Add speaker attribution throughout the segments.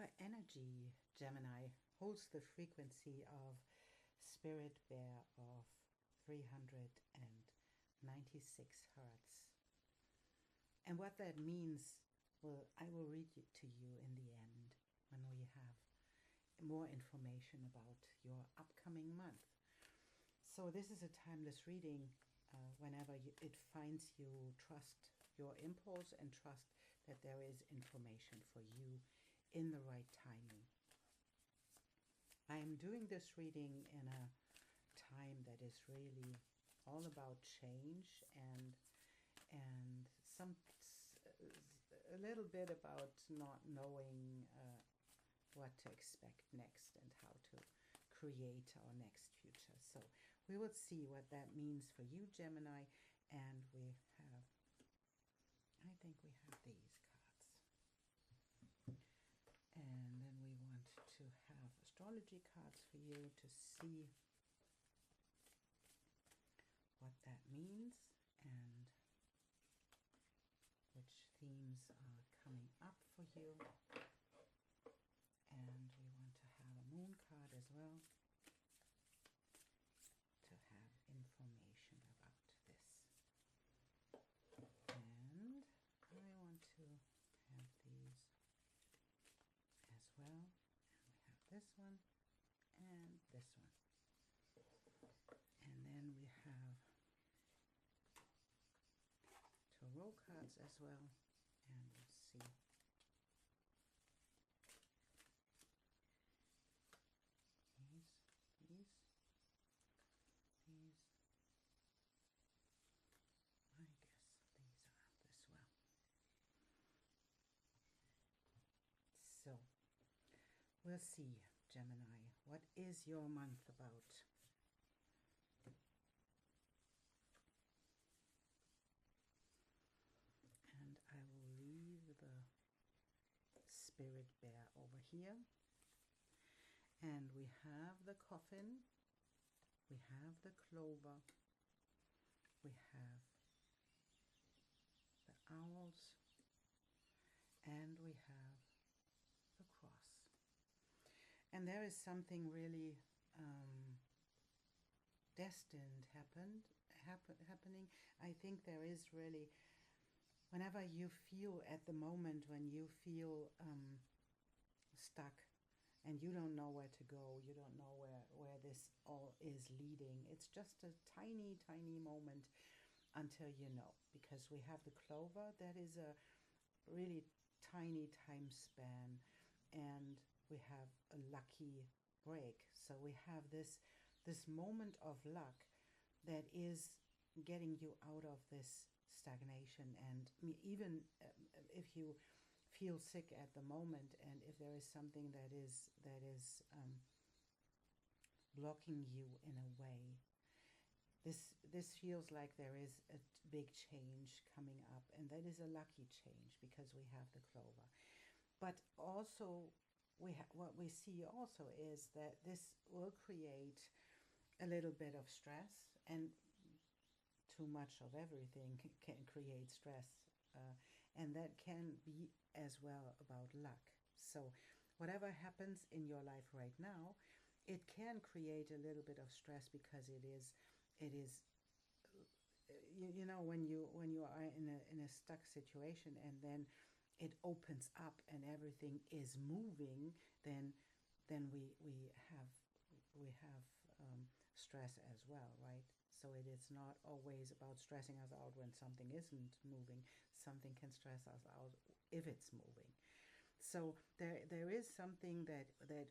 Speaker 1: Your energy, Gemini, holds the frequency of Spirit Bear of 396 hertz. And what that means, well, I will read it to you in the end when we have more information about your upcoming month. So this is a timeless reading. Whenever it finds you, trust your impulse and trust that there is information for you in the right timing. I am doing this reading in a time that is really all about change and a little bit about not knowing what to expect next and how to create our next future. So we will see what that means for you, Gemini, and we have, I think we have these cards. And then we want to have astrology cards for you to see what that means and which themes are coming up for you. And we want to have a moon card as well to have information about this. And I want to have these as well. And we have this one and this one. And then we have tarot cards as well. And we'll see. These, I guess these are as well. So, we'll see, Gemini, what is your month about? And I will leave the Spirit Bear over here. And we have the coffin, we have the clover, we have the owls, and we have the cross. And there is something really destined happening. I think there is really, whenever you feel at the moment when you feel stuck, and you don't know where to go, you don't know where this all is leading. It's just a tiny, tiny moment until you know. Because we have the clover, that is a really tiny time span. And we have a lucky break. So we have this moment of luck that is getting you out of this stagnation. And even if you feel sick at the moment, and if there is something that is blocking you in a way, this feels like there is a big change coming up, and that is a lucky change because we have the clover. But also what we see also is that this will create a little bit of stress, and too much of everything can create stress, and that can be as well about luck. So whatever happens in your life right now, it can create a little bit of stress because it is you know, when you are in a stuck situation and then it opens up and everything is moving, then we have stress as well, right? So it is not always about stressing us out when something isn't moving. Something can stress us out if it's moving. So there is something that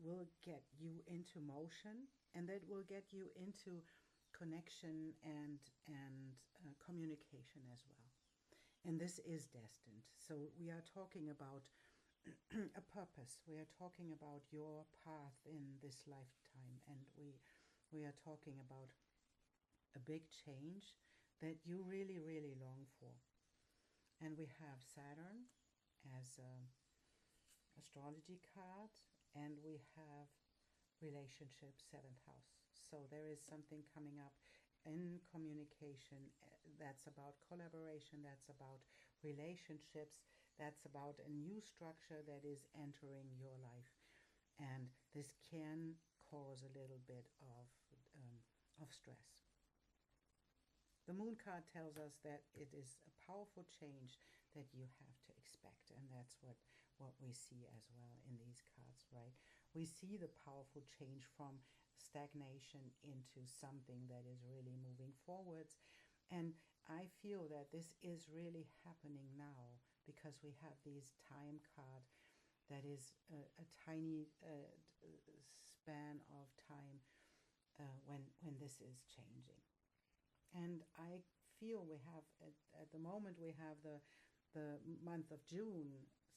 Speaker 1: will get you into motion, and that will get you into connection and communication as well. And this is destined. So we are talking about a purpose. We are talking about your path in this lifetime, and we are talking about a big change that you really, really long for. And we have Saturn as an astrology card, and we have relationship, 7th house. So there is something coming up in communication that's about collaboration, that's about relationships, That's about a new structure that is entering your life. And this can cause a little bit of stress. The moon card tells us that it is a powerful change that you have to expect. And that's what we see as well in these cards, right? We see the powerful change from stagnation into something that is really moving forwards. And I feel that this is really happening now because we have these time card that is a tiny span of time when this is changing. And I feel we have, at the moment, we have the month of June.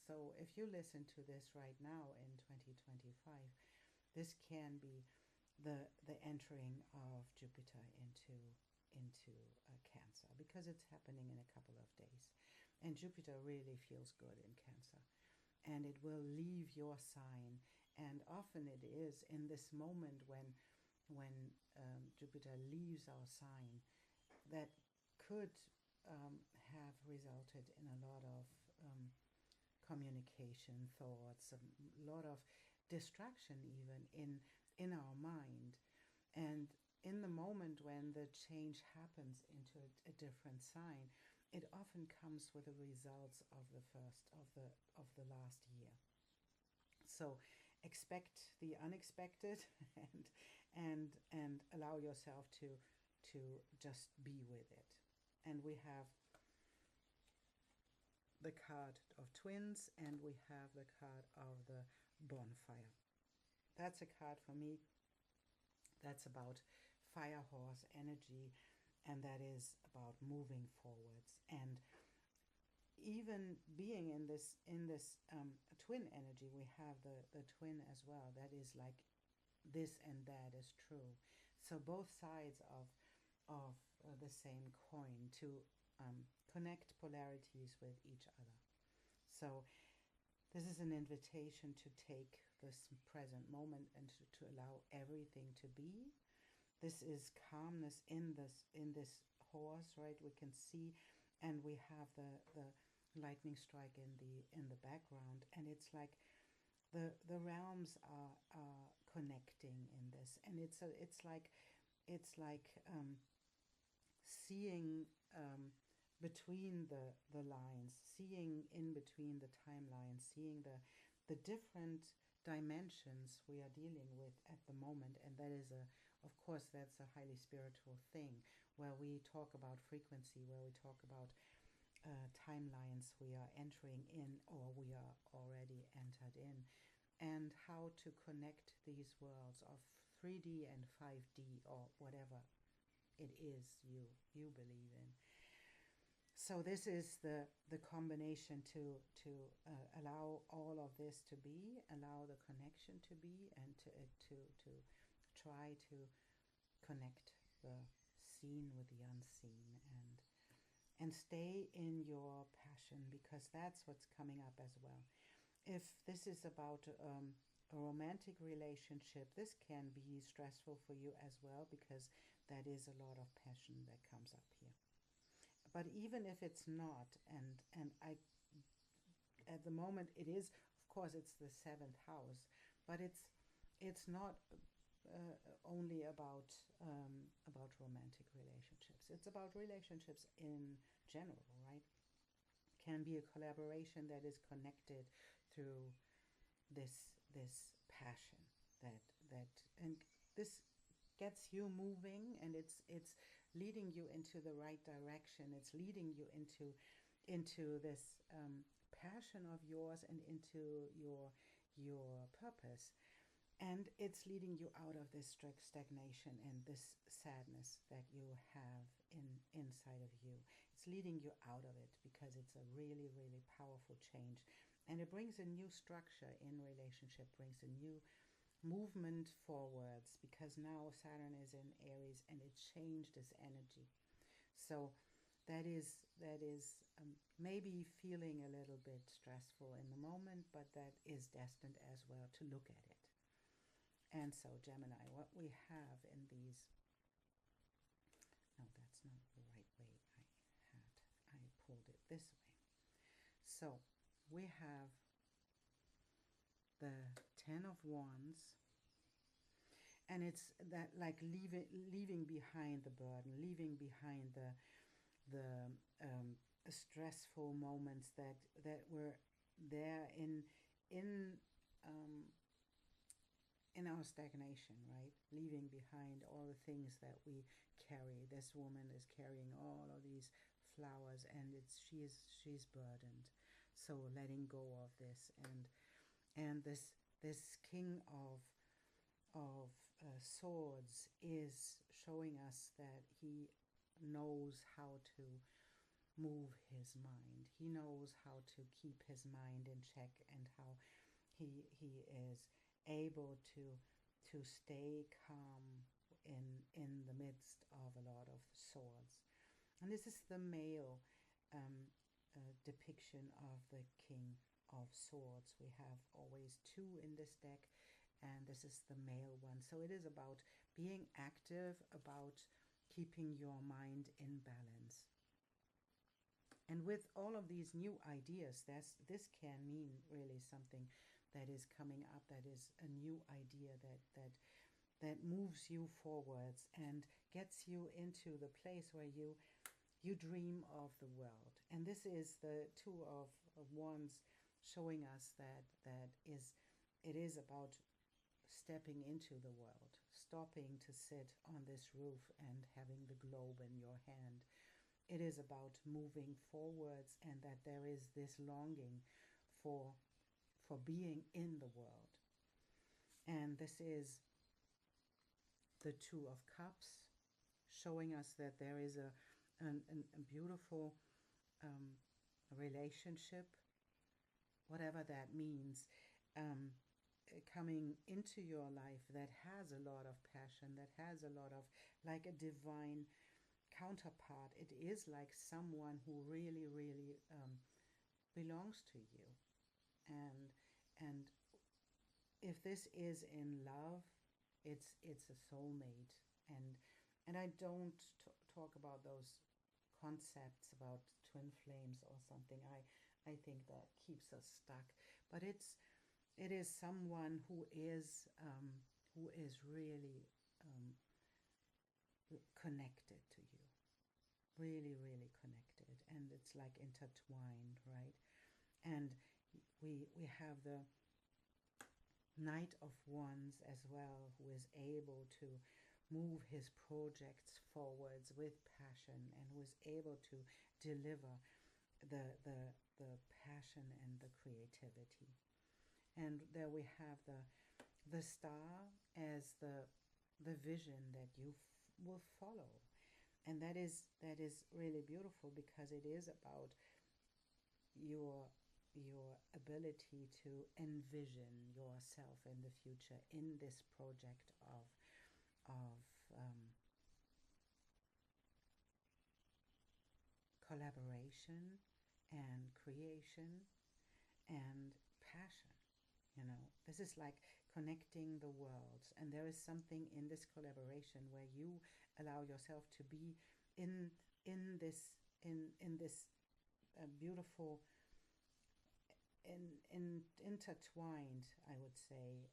Speaker 1: So if you listen to this right now in 2025, this can be the entering of Jupiter into Cancer, because it's happening in a couple of days. And Jupiter really feels good in Cancer. And it will leave your sign. And often it is in this moment when Jupiter leaves our sign, that could have resulted in a lot of communication, thoughts, a lot of distraction even in our mind. And in the moment when the change happens into a different sign, it often comes with the results of the last year. So expect the unexpected and allow yourself to just be with it. And we have the card of Twins, and we have the card of the Bonfire. That's a card for me that's about fire horse energy, and that is about moving forwards. And even being in this twin energy, we have the twin as well. That is like this and that is true. So both sides of the same coin, to connect polarities with each other. So this is an invitation to take this present moment and to allow everything to be. This is calmness in this horse, right? We can see, and we have the lightning strike in the background, and it's like the realms are connecting in this, and it's like seeing between the lines, seeing in between the timelines, seeing the different dimensions we are dealing with at the moment. And that is of course, that's a highly spiritual thing, where we talk about frequency, where we talk about timelines we are entering in, or we are already entered in, and how to connect these worlds of 3D and 5D, or whatever it is you believe in. So this is the combination to allow all of this to be, allow the connection to be, and to try to connect the seen with the unseen, and stay in your passion, because that's what's coming up as well. If this is about a romantic relationship, this can be stressful for you as well, because that is a lot of passion that comes up here. But even if it's not, and I, at the moment it is, of course, it's the 7th house, but it's not only about romantic relationships. It's about relationships in general, right? Can be a collaboration that is connected through this passion that and this gets you moving, and it's leading you into the right direction. It's leading you into this passion of yours, and into your purpose. And it's leading you out of this stagnation and this sadness that you have inside of you. It's leading you out of it, because it's a really, really powerful change. And it brings a new structure in relationship, brings a new movement forwards, because now Saturn is in Aries, and it changed this energy. So that is maybe feeling a little bit stressful in the moment, but that is destined as well to look at it. And so Gemini, what we have in these, no, that's not the right way I pulled it this way. So we have the Ten of Wands, and it's that like leaving behind the burden, leaving behind the stressful moments that were there um, in our stagnation, right? Leaving behind all the things that we carry. This woman is carrying all of these flowers, and she's burdened. So letting go of this, and this king of swords is showing us that he knows how to move his mind. He knows how to keep his mind in check, and how he is able to stay calm in the midst of a lot of swords. And this is the male depiction of the King of Swords. We have always two in this deck, and this is the male one. So it is about being active, about keeping your mind in balance. And with all of these new ideas, this can mean really something that is coming up, that is a new idea that moves you forwards and gets you into the place where you dream of the world. And this is the Two of Wands showing us that it is about stepping into the world, stopping to sit on this roof and having the globe in your hand. It is about moving forwards, and that there is this longing for being in the world. And this is the Two of Cups showing us that there is a beautiful relationship, whatever that means, coming into your life that has a lot of passion, that has a lot of like a divine counterpart. It is like someone who really, really belongs to you. And if this is in love, it's a soulmate. And I don't talk about those concepts about twin flames or something. I think that keeps us stuck. But it is someone who is really connected to you, really, really connected, and it's like intertwined, right? And we have the Knight of Wands as well, who is able to move his projects forwards with passion, and who is able to deliver the passion and the creativity. And there we have the star as the vision that you will follow. And that is really beautiful, because it is about your ability to envision yourself in the future in this project of collaboration and creation and passion. This is like connecting the worlds, and there is something in this collaboration where you allow yourself to be in this beautiful intertwined, I would say,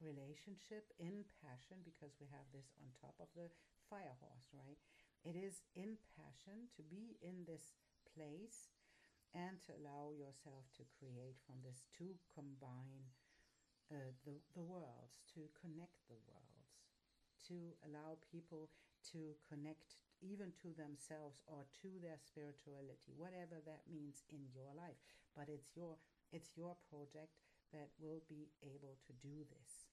Speaker 1: relationship in passion, because we have this on top of the fire horse, right? It is in passion to be in this place and to allow yourself to create from this, to combine the worlds, to connect the worlds, to allow people to connect even to themselves or to their spirituality, whatever that means in your life. But it's your project that will be able to do this.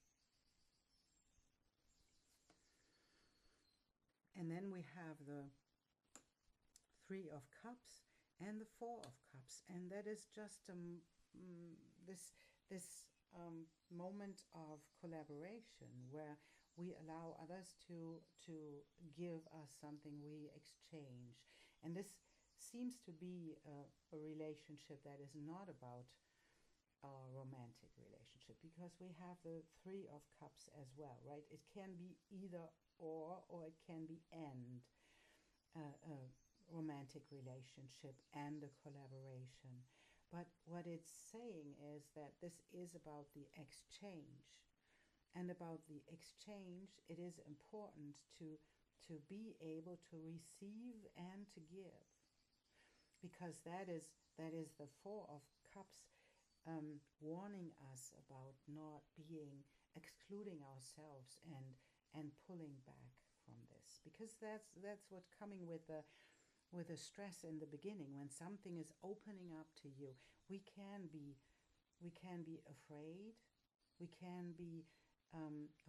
Speaker 1: And then we have the Three of Cups and the Four of Cups, and that is just this moment of collaboration where we allow others to give us something, we exchange. And this seems to be a relationship that is not about a romantic relationship, because we have the Three of Cups as well, right? It can be either or it can be and a romantic relationship and a collaboration. But what it's saying is that this is about the exchange. And about the exchange, it is important to be able to receive and to give, because that is the Four of Cups, warning us about not being excluding ourselves and pulling back from this, because that's what coming with the stress in the beginning. When something is opening up to you, we can be afraid, we can be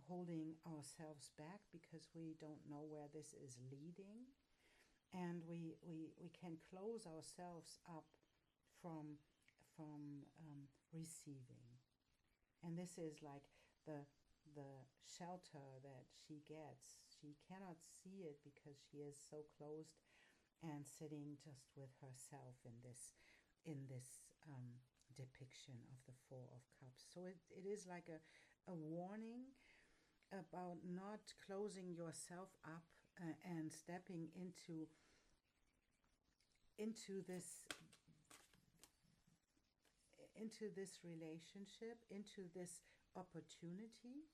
Speaker 1: holding ourselves back because we don't know where this is leading, and we can close ourselves up from receiving. And this is like the shelter that she gets. She cannot see it because she is so closed and sitting just with herself in this depiction of the Four of Cups. So it is like a warning about not closing yourself up and stepping into this relationship, into this opportunity,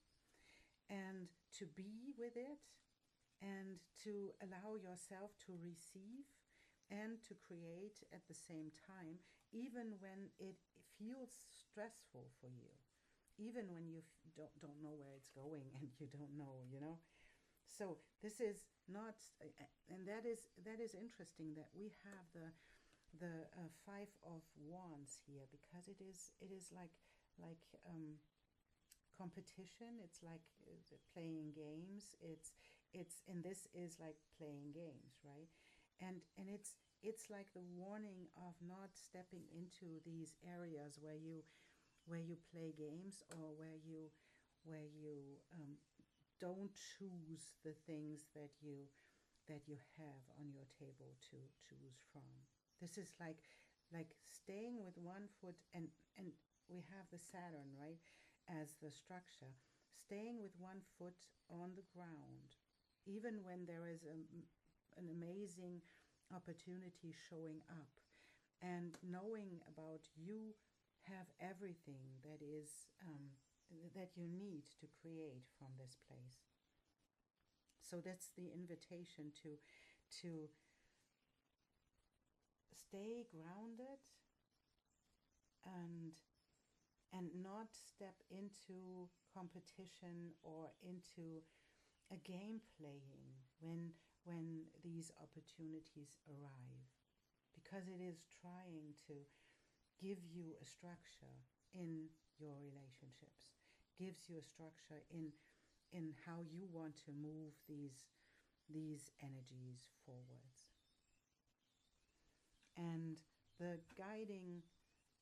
Speaker 1: and to be with it, and to allow yourself to receive and to create at the same time, even when it feels stressful for you, even when you don't know where it's going and you don't know. So this is not, and that is interesting that we have the Five of Wands here, because it is like competition. It's like playing games. And this is like playing games, right? And it's like the warning of not stepping into these areas where you play games, or where you don't choose the things that you have on your table to choose from. This is like staying with one foot, and we have the Saturn, right, as the structure, staying with one foot on the ground, even when there is an amazing opportunity showing up, and knowing about you have everything that is that you need to create from this place. So that's the invitation to stay grounded and not step into competition or into a game playing when these opportunities arrive, because it is trying to give you a structure in your relationships, gives you a structure in how you want to move these energies forwards. And the guiding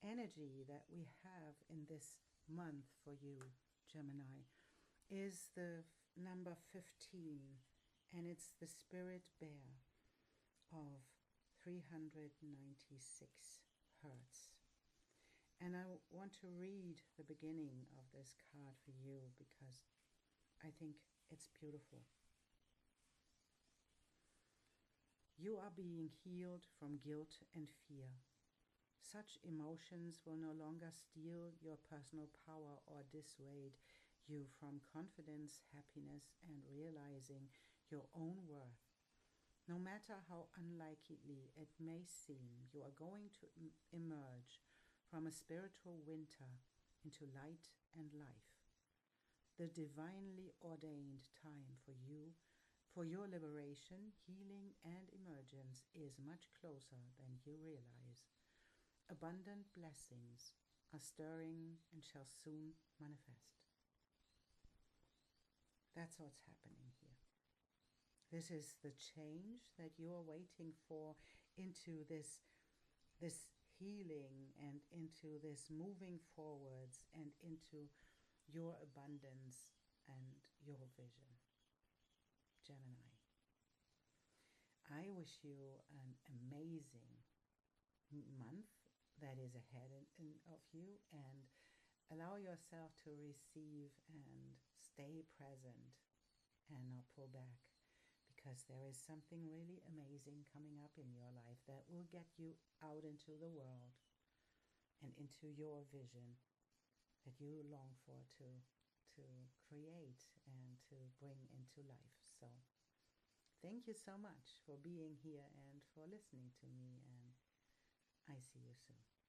Speaker 1: energy that we have in this month for you, Gemini, is the number 15, and it's the Spirit Bear of 396 hertz. And I want to read the beginning of this card for you, because I think it's beautiful. You are being healed from guilt and fear. Such emotions will no longer steal your personal power or dissuade you from confidence, happiness, and realizing your own worth. No matter how unlikely it may seem, you are going to emerge from a spiritual winter into light and life. The divinely ordained time for you, for your liberation, healing, and emergence is much closer than you realize. Abundant blessings are stirring and shall soon manifest. That's what's happening here. This is the change that you are waiting for, into this healing and into this moving forwards and into your abundance and your vision. Gemini, I wish you an amazing month that is ahead of you, and allow yourself to receive and stay present and not pull back, because there is something really amazing coming up in your life that will get you out into the world. and into your vision that you long for to create and to bring into life. So thank you so much for being here and for listening to me, and I see you soon.